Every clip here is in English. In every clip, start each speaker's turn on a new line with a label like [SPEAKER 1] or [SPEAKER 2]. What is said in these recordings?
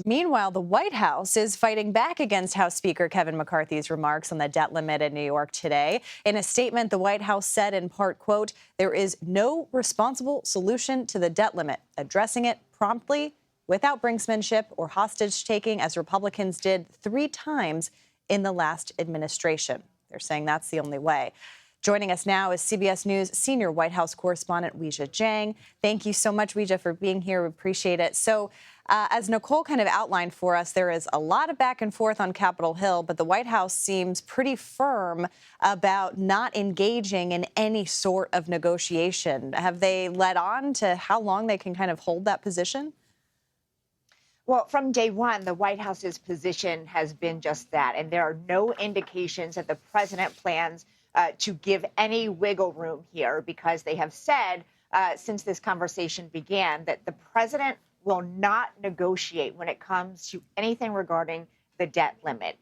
[SPEAKER 1] Meanwhile, the White House is fighting back against House Speaker Kevin McCarthy's remarks on the debt limit in New York today. In a statement, the White House said in part, quote, "There is no responsible solution to the debt limit. Addressing it promptly, without brinksmanship or hostage taking, as Republicans did 3 times in the last administration." They're saying that's the only way. Joining us now is CBS News senior White House correspondent Weijia Jiang. Thank you so much, Weijia, for being here. We appreciate it. So, as Nicole kind of outlined for us, there is a lot of back and forth on Capitol Hill, but the White House seems pretty firm about not engaging in any sort of negotiation. Have they led on to how long they can kind of hold that position?
[SPEAKER 2] Well, from day one, the White House's position has been just that. And there are no indications that the president plans to give any wiggle room here, because they have said since this conversation began that the president will not negotiate when it comes to anything regarding the debt limit.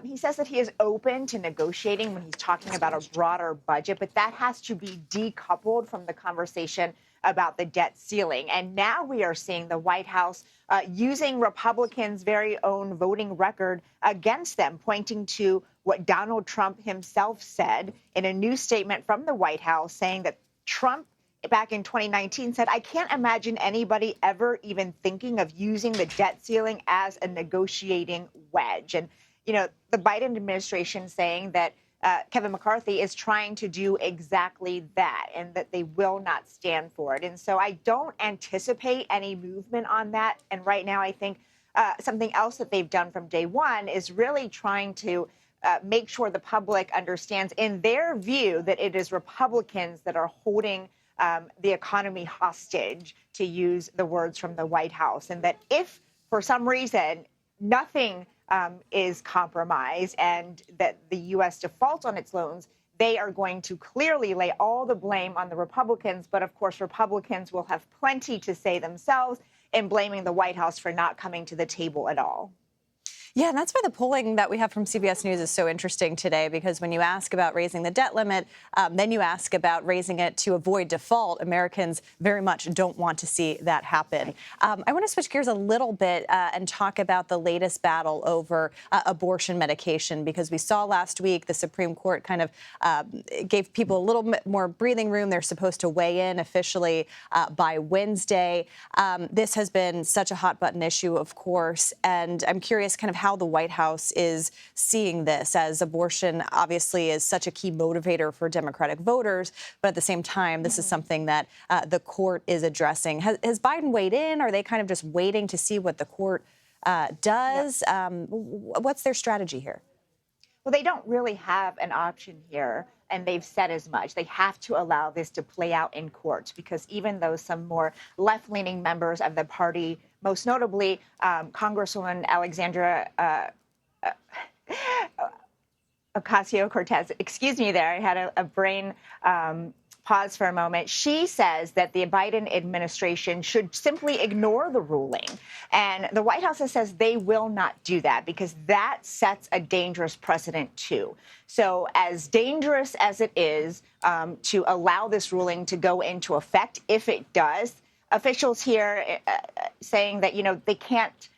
[SPEAKER 2] He says that he is open to negotiating when he's talking about a broader budget, but that has to be decoupled from the conversation about the debt ceiling. And now we are seeing the White House using Republicans' very own voting record against them, pointing to what Donald Trump himself said in a new statement from the White House, saying that Trump back in 2019 said, "I can't imagine anybody ever even thinking of using the debt ceiling as a negotiating wedge." And, the Biden administration saying that Kevin McCarthy is trying to do exactly that, and that they will not stand for it. And so I don't anticipate any movement on that. And right now, I think something else that they've done from day one is really trying to make sure the public understands, in their view, that it is Republicans that are holding the economy hostage, to use the words from the White House, and that if for some reason nothing is compromised and that the U.S. defaults on its loans, they are going to clearly lay all the blame on the Republicans. But of course, Republicans will have plenty to say themselves in blaming the White House for not coming to the table at all.
[SPEAKER 1] Yeah, and that's why the polling that we have from CBS News is so interesting today, because when you ask about raising the debt limit, then you ask about raising it to avoid default. Americans very much don't want to see that happen. I want to switch gears a little bit and talk about the latest battle over abortion medication, because we saw last week the Supreme Court kind of gave people a little bit more breathing room. They're supposed to weigh in officially by Wednesday. This has been such a hot button issue, of course, and I'm curious kind of how the White House is seeing this, as abortion obviously is such a key motivator for Democratic voters. But at the same time, this is something that the court is addressing. Has Biden weighed in? Are they kind of just waiting to see what the court does? Yeah. What's their strategy here?
[SPEAKER 2] Well, they don't really have an option here, and they've said as much. They have to allow this to play out in court, because even though some more left-leaning members of the party, most notably Congresswoman Alexandria Ocasio-Cortez, excuse me there, I had a brain pause for a moment. She says that the Biden administration should simply ignore the ruling. And the White House says they will not do that, because that sets a dangerous precedent, too. So as dangerous as it is to allow this ruling to go into effect, if it does, officials here saying that, they can't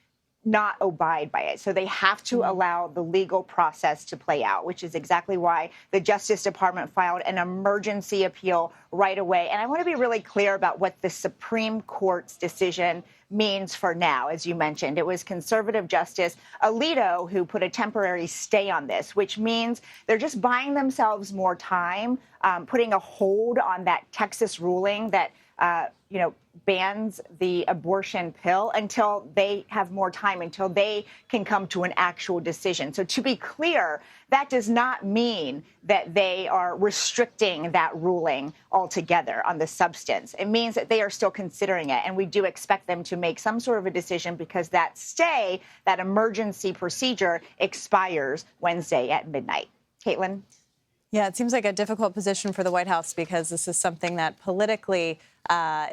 [SPEAKER 2] not abide by it. So they have to allow the legal process to play out, which is exactly why the Justice Department filed an emergency appeal right away. And I want to be really clear about what the Supreme Court's decision means for now. As you mentioned, it was conservative Justice Alito who put a temporary stay on this, which means they're just buying themselves more time, putting a hold on that Texas ruling that bans the abortion pill, until they have more time, until they can come to an actual decision. So to be clear, that does not mean that they are restricting that ruling altogether on the substance. It means that they are still considering it. And we do expect them to make some sort of a decision, because that stay, that emergency procedure, expires Wednesday at midnight. Caitlin?
[SPEAKER 1] Yeah, it seems like a difficult position for the White House, because this is something that politically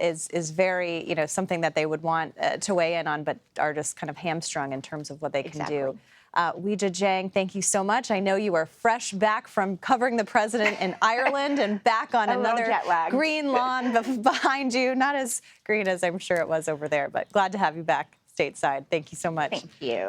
[SPEAKER 1] is very, something that they would want to weigh in on, but are just kind of hamstrung in terms of what they can do. Weijia Jiang, thank you so much. I know you are fresh back from covering the president in Ireland and back on another green lawn behind you. Not as green as I'm sure it was over there, but glad to have you back. stateside. Thank you so much.
[SPEAKER 2] Thank you.